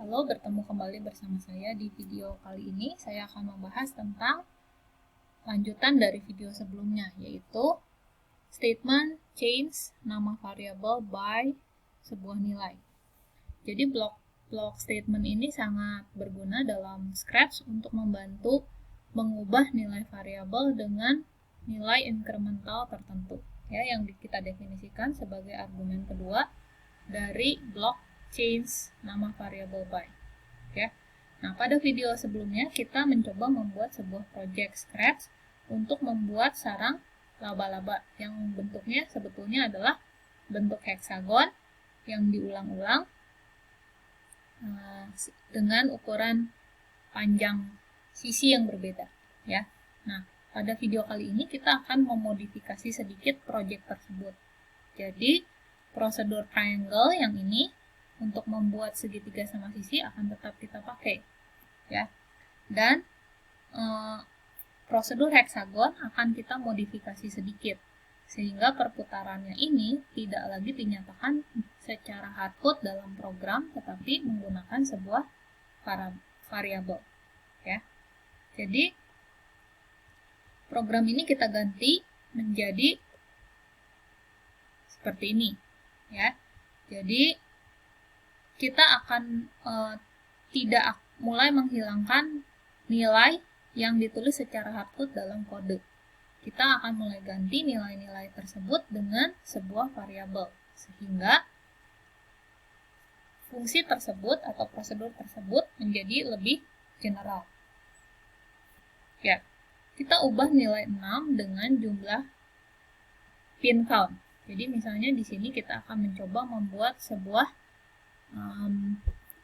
Halo, bertemu kembali bersama saya. Di video kali ini saya akan membahas tentang lanjutan dari video sebelumnya, yaitu statement change nama variabel by sebuah nilai. Jadi block statement ini sangat berguna dalam Scratch untuk membantu mengubah nilai variabel dengan nilai incremental tertentu, ya, yang kita definisikan sebagai argumen kedua dari block change nama variabel by. Ya. Nah, pada video sebelumnya kita mencoba membuat sebuah project Scratch untuk membuat sarang laba-laba yang bentuknya sebetulnya adalah bentuk heksagon yang diulang-ulang dengan ukuran panjang sisi yang berbeda, ya. Nah, pada video kali ini kita akan memodifikasi sedikit project tersebut. Jadi, prosedur triangle yang ini untuk membuat segitiga sama sisi akan tetap kita pakai, ya. Dan prosedur heksagon akan kita modifikasi sedikit sehingga perputarannya ini tidak lagi dinyatakan secara hardcode dalam program tetapi menggunakan sebuah variabel, ya. Jadi program ini kita ganti menjadi seperti ini, ya. Jadi kita akan tidak mulai menghilangkan nilai yang ditulis secara hardcode dalam kode. Kita akan mulai ganti nilai-nilai tersebut dengan sebuah variabel, sehingga fungsi tersebut atau prosedur tersebut menjadi lebih general. Ya, kita ubah nilai 6 dengan jumlah pin count. Jadi misalnya di sini kita akan mencoba membuat sebuah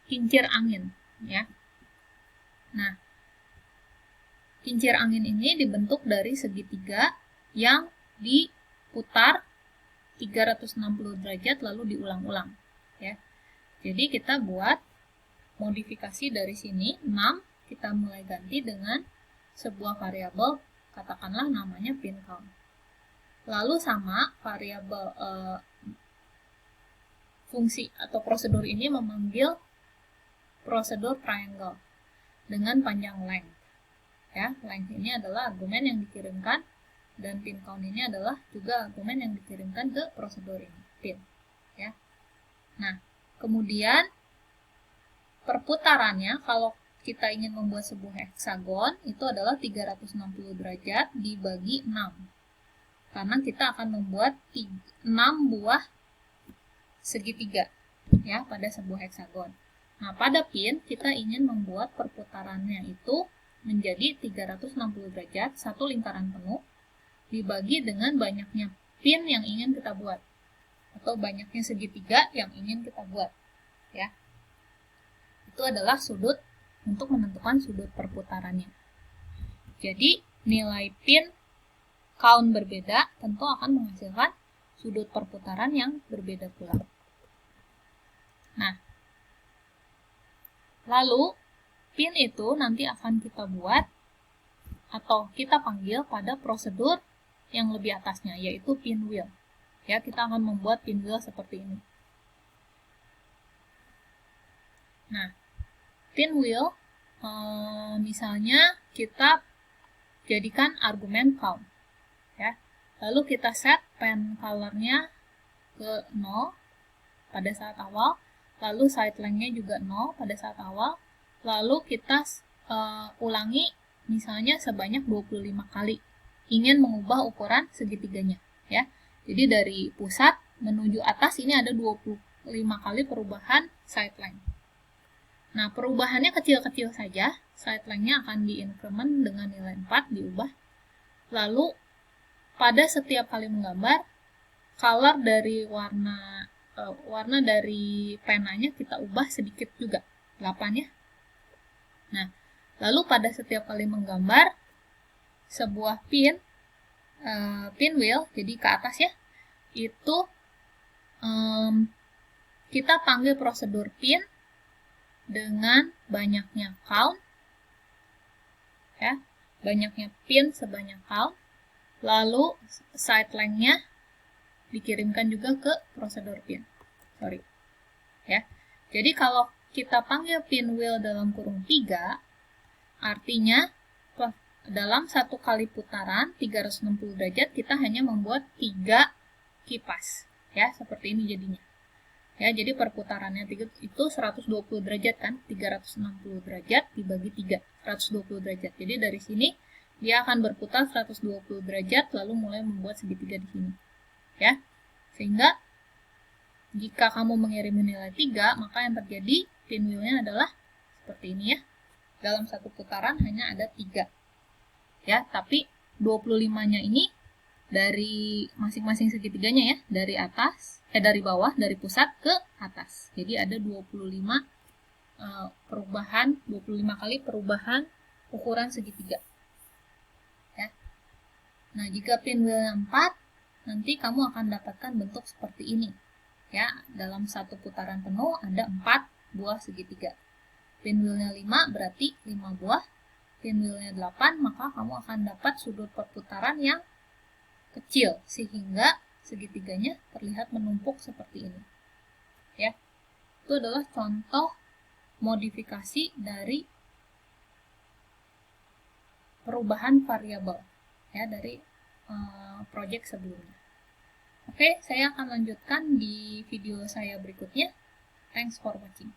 kincir angin, ya. Nah, kincir angin ini dibentuk dari segitiga yang diputar 360 derajat lalu diulang-ulang, ya. Jadi kita buat modifikasi dari sini 6, kita mulai ganti dengan sebuah variabel, katakanlah namanya pin count. Lalu sama variabel fungsi atau prosedur ini memanggil prosedur triangle dengan panjang length. Ya, length ini adalah argumen yang dikirimkan dan pin count ini adalah juga argumen yang dikirimkan ke prosedur ini, pin, ya. Nah, kemudian perputarannya kalau kita ingin membuat sebuah heksagon itu adalah 360 derajat dibagi 6. Karena kita akan membuat 6 buah segitiga, ya, pada sebuah heksagon. Nah, pada pin kita ingin membuat perputarannya itu menjadi 360 derajat, satu lingkaran penuh, dibagi dengan banyaknya pin yang ingin kita buat, atau banyaknya segitiga yang ingin kita buat, ya. Itu adalah sudut untuk menentukan sudut perputarannya. Jadi, nilai pin count berbeda tentu akan menghasilkan sudut perputaran yang berbeda pula. Nah, lalu pin itu nanti akan kita buat atau kita panggil pada prosedur yang lebih atasnya, yaitu pinwheel. Ya, kita akan membuat pinwheel seperti ini. Nah, pinwheel misalnya kita jadikan argumen count, ya. Lalu kita set pen color-nya ke 0 pada saat awal, lalu side length-nya juga 0 pada saat awal, lalu kita ulangi misalnya sebanyak 25 kali, ingin mengubah ukuran segitiganya, ya. Jadi dari pusat menuju atas ini ada 25 kali perubahan side length. Nah, perubahannya kecil-kecil saja, side length-nya akan diincrement dengan nilai 4 diubah. Lalu pada setiap kali menggambar, color dari warna dari penanya kita ubah sedikit juga, 8, ya. Nah, lalu pada setiap kali menggambar sebuah pinwheel, jadi ke atas, ya, itu kita panggil prosedur pin dengan banyaknya count, ya, banyaknya pin sebanyak count, lalu side length-nya dikirimkan juga ke prosedur pin. Ya. Jadi kalau kita panggil pinwheel dalam kurung 3, artinya dalam satu kali putaran 360 derajat kita hanya membuat 3 kipas. Ya, seperti ini jadinya. Ya, jadi perputarannya itu 120 derajat kan? 360 derajat dibagi 3, 120 derajat. Jadi dari sini dia akan berputar 120 derajat lalu mulai membuat segitiga di sini. Ya. Sehingga jika kamu mengirimi nilai 3, maka yang terjadi pinwheel-nya adalah seperti ini ya. Dalam satu putaran hanya ada 3. Ya, tapi 25-nya ini dari masing-masing segitiganya ya, dari bawah, dari pusat ke atas. Jadi ada 25 kali perubahan ukuran segitiga. Ya. Nah, jika pinwheel-nya 4, nanti kamu akan dapatkan bentuk seperti ini. Ya, dalam satu putaran penuh ada 4 buah segitiga. Pinwheel-nya 5 berarti 5 buah. Pinwheel-nya 8, maka kamu akan dapat sudut perputaran yang kecil sehingga segitiganya terlihat menumpuk seperti ini. Ya. Itu adalah contoh modifikasi dari perubahan variabel ya dari project sebelumnya. Oke, saya akan lanjutkan di video saya berikutnya. Thanks for watching.